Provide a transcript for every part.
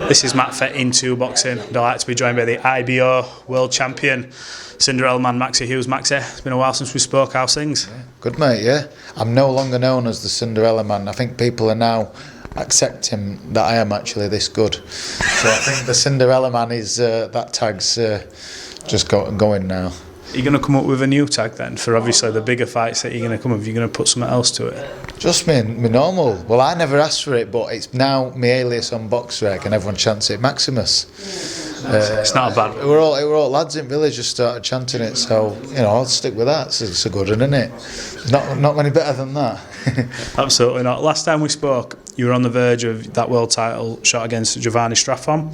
This is Matt for Into Boxing. I'd like to be joined by the IBO World Champion, Cinderella man Maxi Hughes. Maxi, it's been a while since we spoke. How's things? Yeah, good, mate, yeah. I'm no longer known as the Cinderella man. I think people are now accepting that I am actually this good. So I think the Cinderella man is, that tag's just going now. Are you going to come up with a new tag then for obviously the bigger fights that you're going to come with? You're going to put something else to it? Just me normal. Well, I never asked for it, but it's now my alias on BoxRec and everyone chants it Maximus. It's not a bad one. We're all lads in village just started chanting it, so I'll stick with that. It's a good one, isn't it? Not many better than that. Absolutely not. Last time we spoke, you were on the verge of that world title shot against Giovanni Straffon.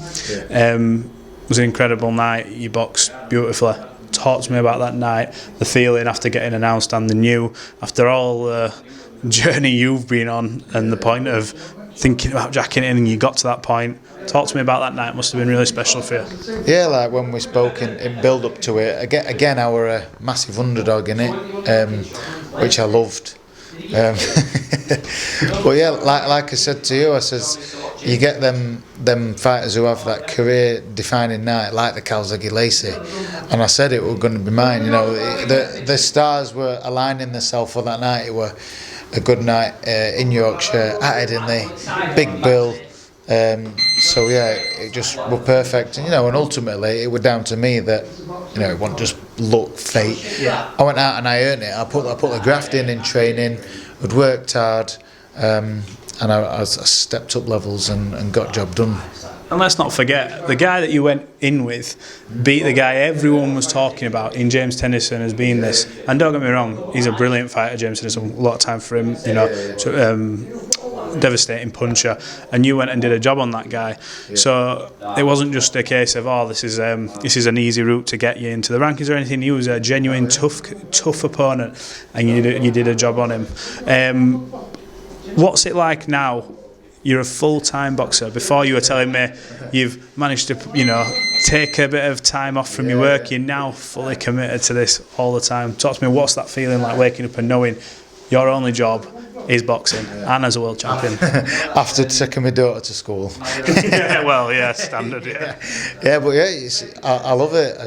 Yeah. It was an incredible night. You boxed beautifully. Talk to me about that night, the feeling after getting announced and the new, after all the journey you've been on and the point of thinking about jacking in and you got to that point. Talk to me about that night. It must have been really special for you. Yeah, like when we spoke in build up to it, again I were a massive underdog in it, which I loved. But yeah, like I said to you, I says you get them fighters who have that career defining night, like the Calzaghe Lacey, and I said it was going to be mine. The stars were aligning themselves for that night. It were a good night in Yorkshire at Headingley, big bill. So yeah, it just were perfect, and ultimately it was down to me that it wasn't just luck, fate. Yeah. I went out and I earned it. I put the graft in training. I'd worked hard, and I stepped up levels and got job done. And let's not forget, the guy that you went in with beat the guy everyone was talking about in James Tennyson as being this. And don't get me wrong, he's a brilliant fighter, James Tennyson. A lot of time for him, devastating puncher, and you went and did a job on that guy. So it wasn't just a case of this is an easy route to get you into the rankings or anything. He was a genuine tough opponent, and you did a job on him. What's it like now? You're a full-time boxer. Before you were telling me you've managed to take a bit of time off from your work. You're now fully committed to this all the time. Talk to me, what's that feeling like, waking up and knowing your only job is boxing and as a world champion? After taking my daughter to school. Yeah, well, yeah, standard, yeah. Yeah, but yeah, I love it.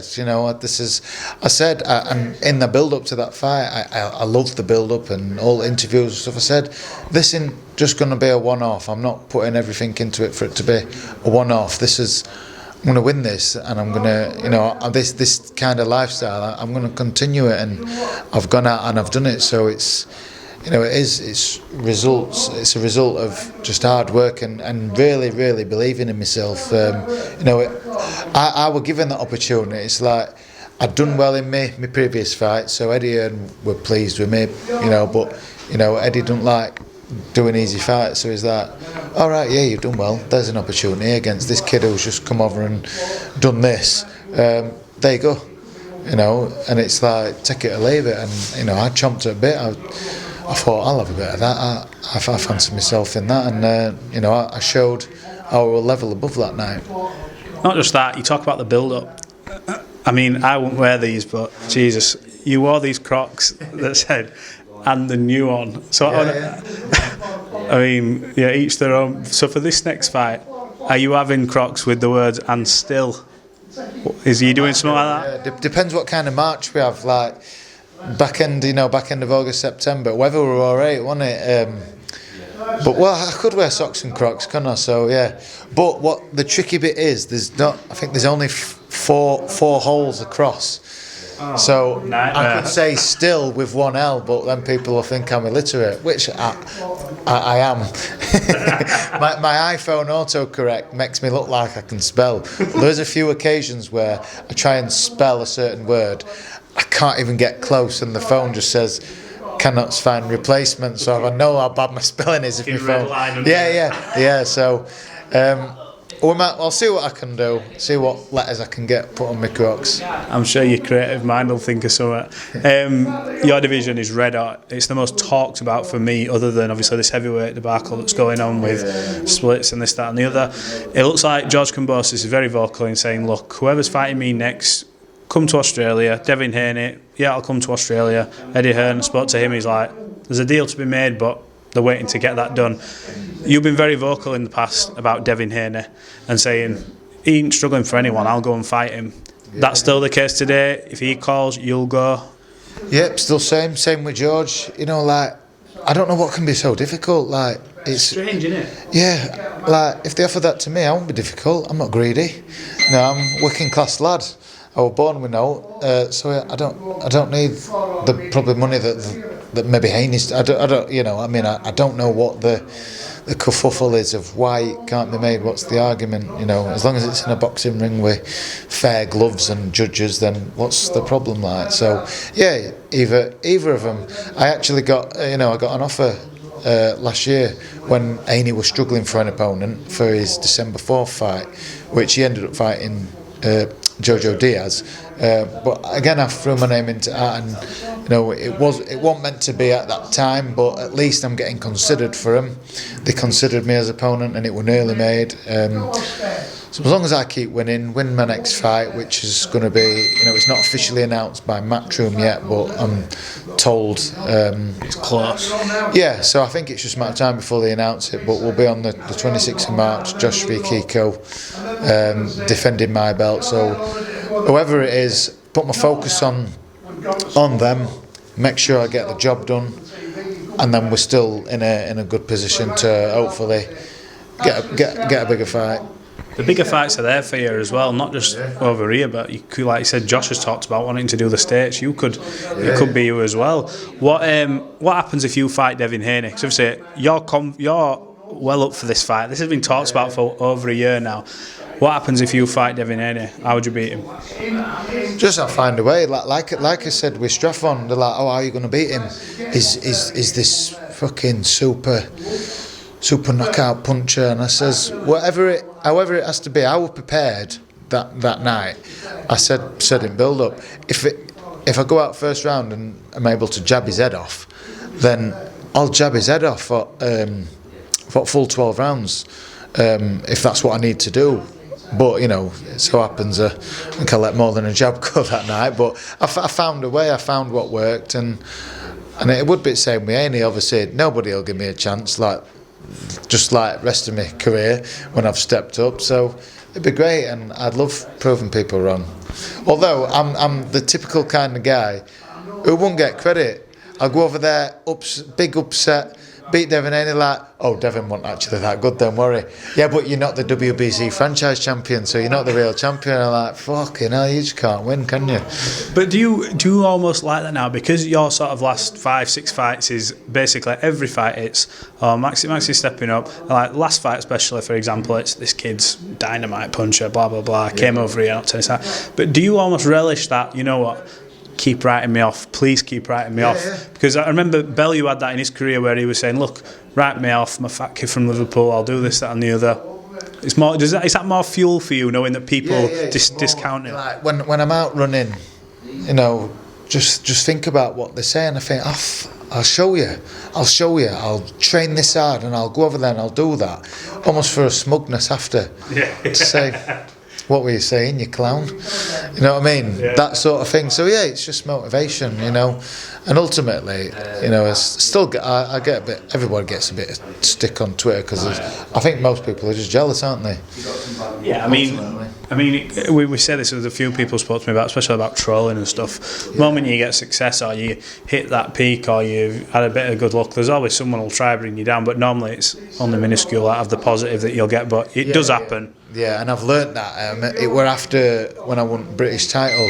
This is, I said, and in the build-up to that fight, I loved the build-up and all the interviews and stuff. I said, this isn't just going to be a one-off. I'm not putting everything into it for it to be a one-off. I'm going to win this, and I'm going to, this kind of lifestyle, I'm going to continue it, and I've gone out and I've done it. So it's results. It's a result of just hard work and really, really believing in myself. I was given that opportunity. It's like I'd done well in my previous fight, so Eddie were pleased with me. But Eddie don't like doing easy fights, so he's like, all right, yeah, you've done well. There's an opportunity against this kid who's just come over and done this. There you go. And it's like take it or leave it. And I chomped at a bit. I thought I'll have a bit of that. I fancied myself in that, and I showed our level above that night. Not just that, you talk about the build-up. I mean, I wouldn't wear these, but Jesus, you wore these Crocs that said "and the new on." So I mean, yeah, each their own. So for this next fight, are you having Crocs with the words "and still"? Is you doing something like that? Yeah, depends what kind of march we have. Like back end of August, September. Weather were alright, wasn't it? But I could wear socks and Crocs, couldn't I? So yeah. But what the tricky bit is, I think there's only four holes across. Oh, so nightmare. I could say still with one L, but then people will think I'm illiterate, which I am. my iPhone autocorrect makes me look like I can spell. There's a few occasions where I try and spell a certain word, I can't even get close, and the phone just says cannot find replacement. So I know how bad my spelling is if my phone. Yeah. So I'll see what I can do. See what letters I can get put on my Crocs. I'm sure your creative mind will think of something. Your division is red hot. It's the most talked about for me, other than obviously this heavyweight debacle that's going on with splits and this, that, and the other. It looks like George Kambosos is very vocal in saying, "Look, whoever's fighting me next, come to Australia." Devin Haney, yeah, I'll come to Australia. Eddie Hearn, spoke to him. He's like, "There's a deal to be made, but they're waiting to get that done. You've been very vocal in the past about Devin Haney and saying he ain't struggling for anyone, I'll go and fight him. That's still the case today. If he calls, you'll go. Yep, still same with George. You know, like, I don't know what can be so difficult. Like, it's strange, isn't it? Yeah, like, if they offer that to me, I won't be difficult. I'm not greedy. No, I'm a working class lad. I was born with no, so I don't need the probably money that maybe Haney's. I don't, you know. I mean, I don't know what the kerfuffle is of why it can't be made. What's the argument? You know, as long as it's in a boxing ring with fair gloves and judges, then what's the problem like? So yeah, either of them. I actually got I got an offer last year when Haney was struggling for an opponent for his December 4th fight, which he ended up fighting Jojo Diaz, but again I threw my name into that, and you know, it wasn't meant to be at that time, but at least I'm getting considered for him. They considered me as opponent, and it was nearly made. So as long as I keep win my next fight, which is going to be, you know, it's not officially announced by Matchroom yet, but I'm told it's close. Yeah, so I think it's just a matter of time before they announce it, but we'll be on the 26th of March, Josh v Kiko, defending my belt. So whoever it is, put my focus on them, make sure I get the job done, and then we're still in a good position to hopefully get a bigger fight. The bigger fights are there for you as well, not just over here, but you could, like you said, Josh has talked about wanting to do the States. It could be you as well. What happens if you fight Devin Haney? Because obviously you're well up for this fight. This has been talked about for over a year now. What happens if you fight Devin Haney? How would you beat him? Just I'll find a way. Like I said with Straffon, they're like, oh, how are you going to beat him? Is this fucking super knockout puncher? And I says, however it has to be. I was prepared that night. I said in build up, if I go out first round and I'm able to jab his head off, then I'll jab his head off for full 12 rounds, if that's what I need to do. But you know, it so happens I think I let more than a jab go that night. But I found a way. I found what worked, and it would be the same with Haney. Obviously, nobody will give me a chance just like the rest of my career when I've stepped up. So it'd be great, and I'd love proving people wrong. Although I'm the typical kind of guy who won't get credit. I'll go over there, big upset, beat Devin Haney, like, oh, Devin wasn't actually that good, don't worry. Yeah, but you're not the WBC franchise champion, so you're not the real champion. I'm like, fucking hell, you just can't win, can you? But do you almost like that now? Because your sort of last 5-6 fights is basically every fight it's, oh, Maxi stepping up. Like last fight especially, for example, it's this kid's dynamite puncher, blah, blah, blah, came over here, not tennis. But do you almost relish that, you know what, keep writing me off, please keep writing me off? Yeah. Because I remember Bellew had that in his career where he was saying, look, write me off, I'm a fat kid from Liverpool, I'll do this, that and the other. It's more, is that more fuel for you, knowing that people discount it? Like when I'm out running, you know, just think about what they're saying. I think, I'll show you, I'll train this hard and I'll go over there and I'll do that. Almost for a smugness after. Yeah. To say, what were you saying, you clown? You know what I mean? Yeah. That sort of thing. So yeah, it's just motivation, you know. And ultimately, you know, I get a bit. Everybody gets a bit of stick on Twitter because I think most people are just jealous, aren't they? Yeah, I mean, we say this with a few people spoke to me about, especially about trolling and stuff. The moment you get success or you hit that peak or you've had a bit of good luck, there's always someone who'll try to bring you down. But normally it's only minuscule out of the positive that you'll get. But it does happen. Yeah, and I've learnt that. It were after when I won British title.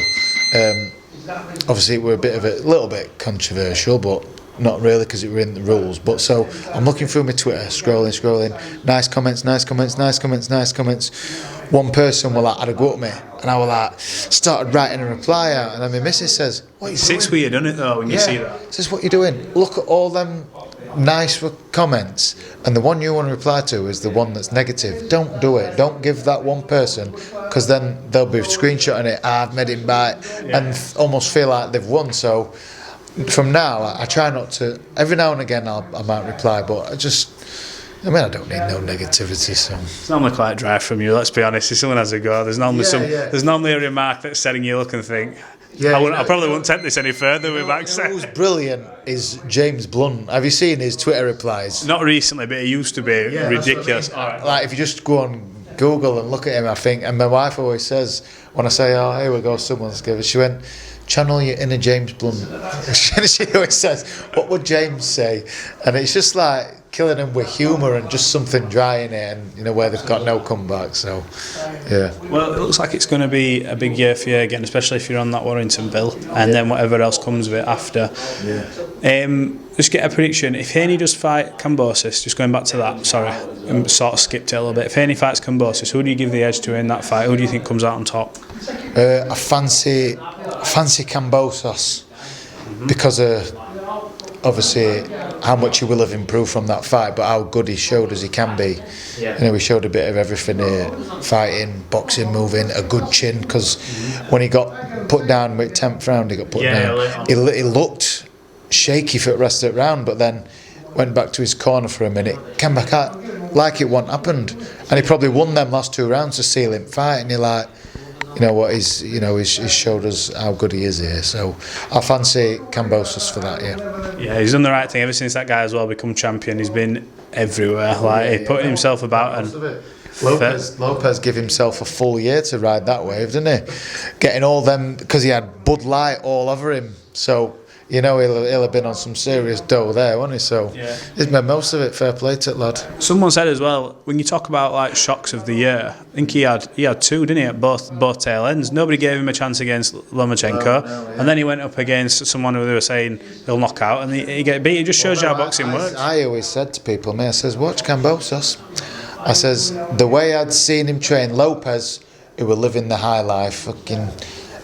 Obviously, it were a little bit controversial, but not really because it were in the rules. But so I'm looking through my Twitter, scrolling. Nice comments. One person had a go at me, and I was like, started writing a reply out, and then my missus says, "What are you doing?" It's weird, isn't it, though, when you see that? Says, "What are you doing? Look at all them nice comments, and the one you want to reply to is the one that's negative. Don't do it. Don't give that one person, because then they'll be screenshotting it. I've made him bite, and almost feel like they've won." So from now, I try not to. Every now and again, I might reply, but I don't need no negativity. So it's normally quite dry from you. Let's be honest. If someone has a go, there's normally there's normally a remark that's setting you look and think, I probably wouldn't take this any further with Max. Who's brilliant is James Blunt. Have you seen his Twitter replies? Not recently, but he used to be ridiculous. Like if you just go on Google and look at him, I think, and my wife always says when I say, "Oh, here we go, someone's given," she went, "Channel your inner James Blunt." She always says, "What would James say?" And it's just like killing him with humour and just something dry in it, and where they've got no comeback. So, yeah. Well, it looks like it's going to be a big year for you again, especially if you're on that Warrington bill, and then whatever else comes of it after. Just get a prediction. If Haney does fight Kambosos, just going back to that, sorry, I sort of skipped it a little bit. If Haney fights Kambosos, who do you give the edge to in that fight? Who do you think comes out on top? I fancy Kambosos because obviously how much he will have improved from that fight, but how good he showed as he can be. He showed a bit of everything here: fighting, boxing, moving, a good chin. Because when he got put down with 10th round, he got put down. He looked shaky for the rest of the round, but then went back to his corner for a minute, came back out like it wasn't happened, and he probably won them last 2 rounds to seal him fight. And you're like, he's showed us how good he is here. So I fancy Kambosos for that. Yeah, he's done the right thing ever since that guy as well become champion. He's been everywhere, he put himself about. And Lopez gave himself a full year to ride that wave, didn't he? Getting all them, because he had Bud Light all over him. So he'll have been on some serious dough there, won't he? So he's made most of it. Fair play to it, lad. Someone said as well, when you talk about like shocks of the year, I think he had 2, didn't he, at both tail ends. Nobody gave him a chance against Lomachenko, and then he went up against someone who they were saying he'll knock out, and he get beat. It just shows you how boxing works. I always said to people, I says, watch Kambosos. I says, the way I'd seen him train Lopez, who were living the high life, fucking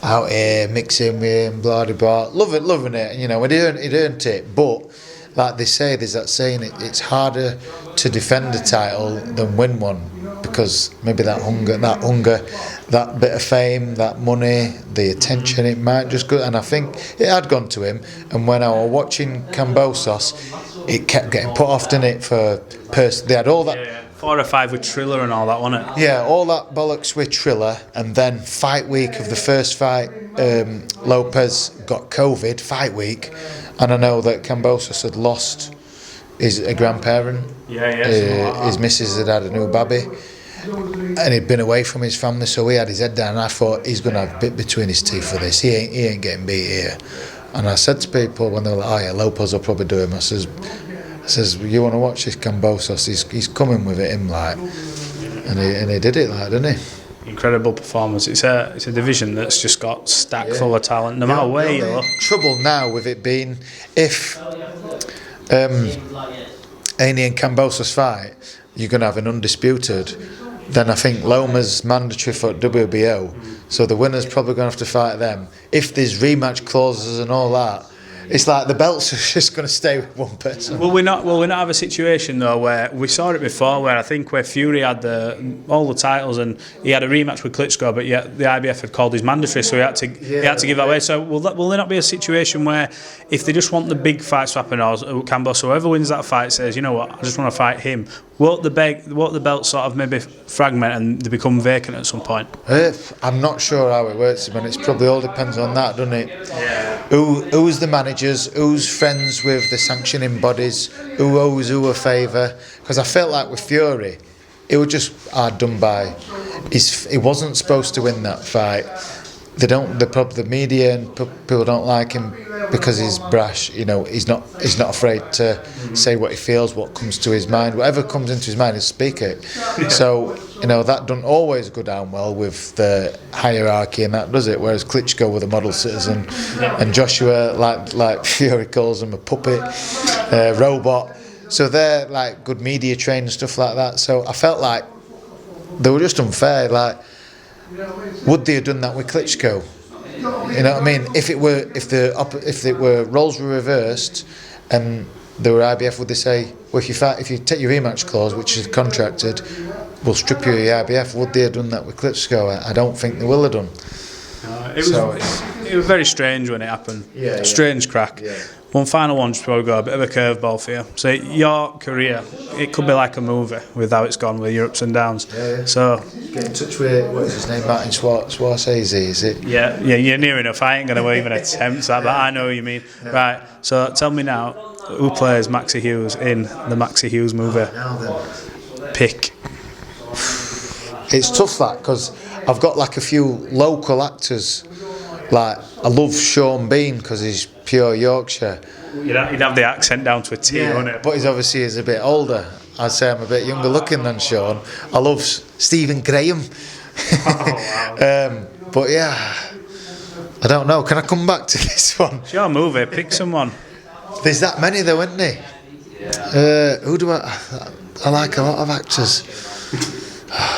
out here, mixing with him, blah, blah, blah, loving it, he'd earned it, but like they say, there's that saying, it's harder to defend a title than win one, because maybe that hunger, that bit of fame, that money, the attention, it might just go, and I think it had gone to him, and when I was watching Kambosos, it kept getting put off, didn't it, they had all that... 4 or 5 with Triller and all that, wasn't it? Yeah, all that bollocks with Triller, and then fight week of the first fight, Lopez got COVID, fight week, and I know that Kambosos had lost a grandparent. His missus had a new baby, and he'd been away from his family, so he had his head down, and I thought, he's going to have a bit between his teeth for this, he ain't getting beat here. And I said to people when they were like, oh yeah, Lopez will probably do him, I says, you want to watch this Kambosos? He's coming with it, and he did it, didn't he? Incredible performance. It's a division that's just got stacked full of talent, no matter where you look. Trouble now with it being, if Haney and Kambosos fight, you're going to have an undisputed. Then I think Loma's mandatory for WBO, so the winner's probably going to have to fight them. If there's rematch clauses and all that, it's like the belts are just going to stay with one person. Will we not have a situation though where we saw it before, where I think where Fury had all the titles and he had a rematch with Klitschko, but yet the IBF had called his mandatory, so he had to give that away. So will there not be a situation where if they just want the big fights to happen, or Kambosos, whoever wins that fight says, you know what, I just want to fight him? Won't the belt sort of maybe fragment and they become vacant at some point? I'm not sure how it works, man. It probably all depends on that, doesn't it? Who's the managers? Who's friends with the sanctioning bodies? Who owes who a favour? Because I felt like with Fury, it was just hard done by. He wasn't supposed to win that fight. The media and people don't like him because he's brash. He's not afraid to say what he feels, what comes to his mind, whatever comes into his mind, he'll speak it. So that doesn't always go down well with the hierarchy, and that does it. Whereas Klitschko was a model citizen, and Joshua, like Fury calls him, a puppet, robot. So they're like good media trained and stuff like that. So I felt like they were just unfair. Like, would they have done that with Klitschko? You know what I mean? If roles were reversed and they were IBF, would they say, well, if you take your rematch clause, which is contracted, we'll strip you of your IBF? Would they have done that with Klitschko? I don't think they will have done. It was very strange when it happened. Strange crack. One final one just before we go, a bit of a curveball for you. So your career, it could be like a movie with how it's gone, with your ups and downs. Yeah. So get in touch with, what is his name, Martin Scorsese, is it? yeah, you're near enough. I ain't going to even attempt that, but I know what you mean. Yeah. Right, so tell me now, who plays Maxi Hughes in the Maxi Hughes movie? Now then. Pick. It's tough that, because I've got like a few local actors. Like, I love Sean Bean because he's pure Yorkshire. You'd have the accent down to a T, wouldn't it? But he's a bit older. I'd say I'm a bit younger looking than Sean. I love Stephen Graham. Oh, wow. But yeah, I don't know. Can I come back to this one? It's your movie. Pick someone. There's that many though, isn't there? Who do I like a lot of actors.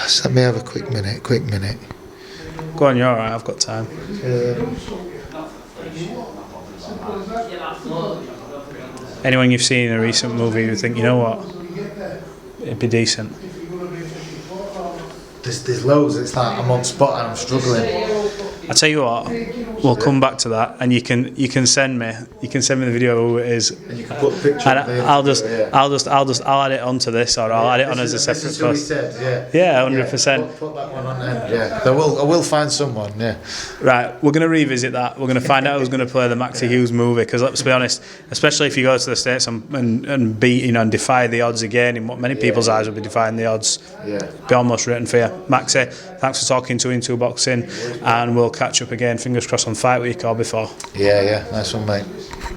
Just let me have a quick minute. Go on, you're alright, I've got time. Anyone you've seen in a recent movie you think, you know what, it'd be decent? There's loads. It's like I'm on spot and I'm struggling. I tell you what, we'll come back to that, and you can send me the video of who it is, and you can put a picture. And I'll add it onto this, or I'll add it on as a separate post. Yeah, 100%. Put that one on there. Yeah, I will find someone. Yeah. Right, we're going to revisit that. We're going to find out who's going to play the Maxi Hughes movie, because let's be honest, especially if you go to the States and beat, and defy the odds again, in what many people's eyes will be defying the odds. Yeah. Be almost written for you. Maxi, thanks for talking to Into Boxing, and we'll catch up again, fingers crossed, on Fight Week or before. Yeah, nice one, mate.